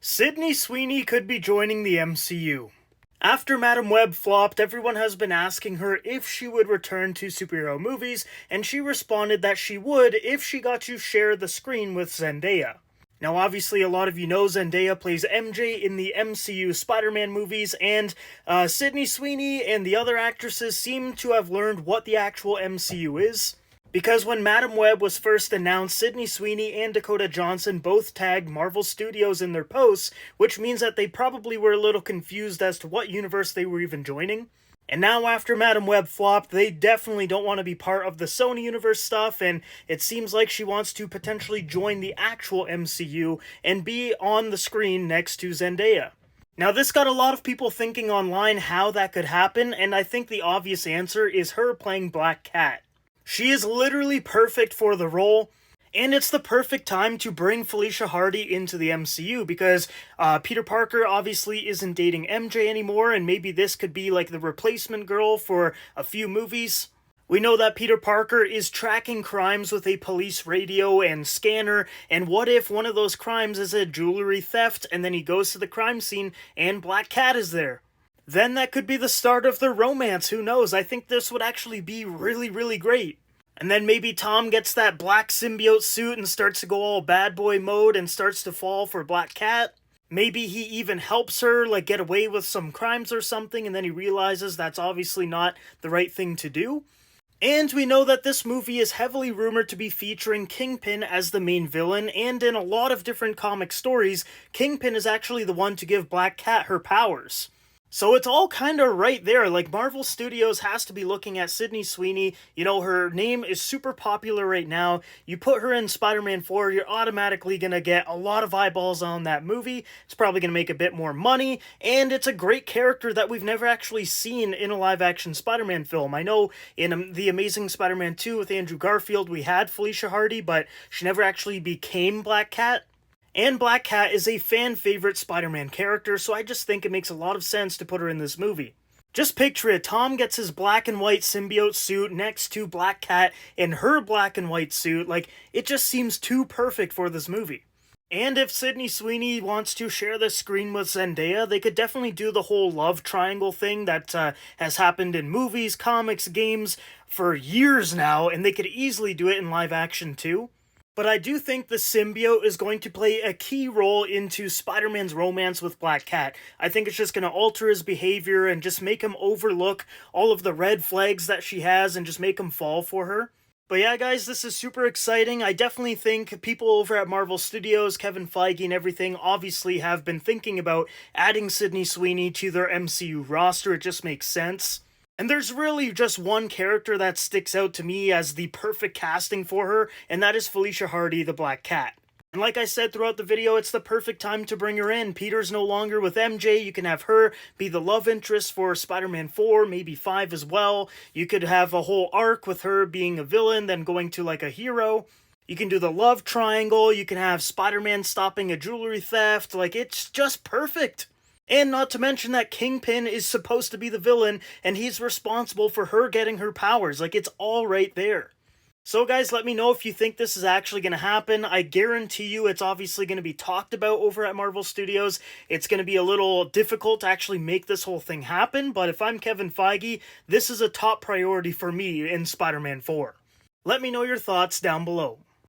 Sydney Sweeney could be joining the MCU. After Madam Web flopped, everyone has been asking her if she would return to superhero movies, and she responded that she would if she got to share the screen with Zendaya. Now, obviously, a lot of you know Zendaya plays MJ in the MCU Spider-Man movies, and Sydney Sweeney and the other actresses seem to have learned what the actual MCU is. Because when Madam Web was first announced, Sydney Sweeney and Dakota Johnson both tagged Marvel Studios in their posts, which means that they probably were a little confused as to what universe they were even joining. And now after Madam Web flopped, they definitely don't want to be part of the Sony Universe stuff, and it seems like she wants to potentially join the actual MCU and be on the screen next to Zendaya. Now, this got a lot of people thinking online how that could happen, and I think the obvious answer is her playing Black Cat. She is literally perfect for the role, and it's the perfect time to bring Felicia Hardy into the MCU because Peter Parker obviously isn't dating MJ anymore, and maybe this could be like the replacement girl for a few movies. We know that Peter Parker is tracking crimes with a police radio and scanner, and what if one of those crimes is a jewelry theft, and then he goes to the crime scene and Black Cat is there? Then that could be the start of their romance, who knows? I think this would actually be really, really great. And then maybe Tom gets that black symbiote suit and starts to go all bad boy mode and starts to fall for Black Cat. Maybe he even helps her, like, get away with some crimes or something, and then he realizes that's obviously not the right thing to do. And we know that this movie is heavily rumored to be featuring Kingpin as the main villain, and in a lot of different comic stories, Kingpin is actually the one to give Black Cat her powers. So it's all kind of right there. Like, Marvel Studios has to be looking at Sydney Sweeney. You know, her name is super popular right now. You put her in Spider-Man 4, you're automatically going to get a lot of eyeballs on that movie. It's probably going to make a bit more money, and it's a great character that we've never actually seen in a live-action Spider-Man film. I know in The Amazing Spider-Man 2 with Andrew Garfield, we had Felicia Hardy, but she never actually became Black Cat. And Black Cat is a fan-favorite Spider-Man character, so I just think it makes a lot of sense to put her in this movie. Just picture it, Tom gets his black and white symbiote suit next to Black Cat in her black and white suit. Like, it just seems too perfect for this movie. And if Sydney Sweeney wants to share the screen with Zendaya, they could definitely do the whole love triangle thing that has happened in movies, comics, games for years now, and they could easily do it in live action too. But I do think the symbiote is going to play a key role into Spider-Man's romance with Black Cat. I think it's just going to alter his behavior and just make him overlook all of the red flags that she has and just make him fall for her. But yeah, guys, this is super exciting. I definitely think people over at Marvel Studios, Kevin Feige and everything, obviously have been thinking about adding Sydney Sweeney to their MCU roster. It just makes sense. And there's really just one character that sticks out to me as the perfect casting for her, and that is Felicia Hardy, the Black Cat. And like I said throughout the video, it's the perfect time to bring her in. Peter's no longer with MJ, you can have her be the love interest for Spider-Man 4, maybe 5 as well. You could have a whole arc with her being a villain, then going to like a hero. You can do the love triangle, you can have Spider-Man stopping a jewelry theft, like it's just perfect. And not to mention that Kingpin is supposed to be the villain, and he's responsible for her getting her powers. Like, it's all right there. So guys, let me know if you think this is actually going to happen. I guarantee you it's obviously going to be talked about over at Marvel Studios. It's going to be a little difficult to actually make this whole thing happen, but if I'm Kevin Feige, this is a top priority for me in Spider-Man 4. Let me know your thoughts down below.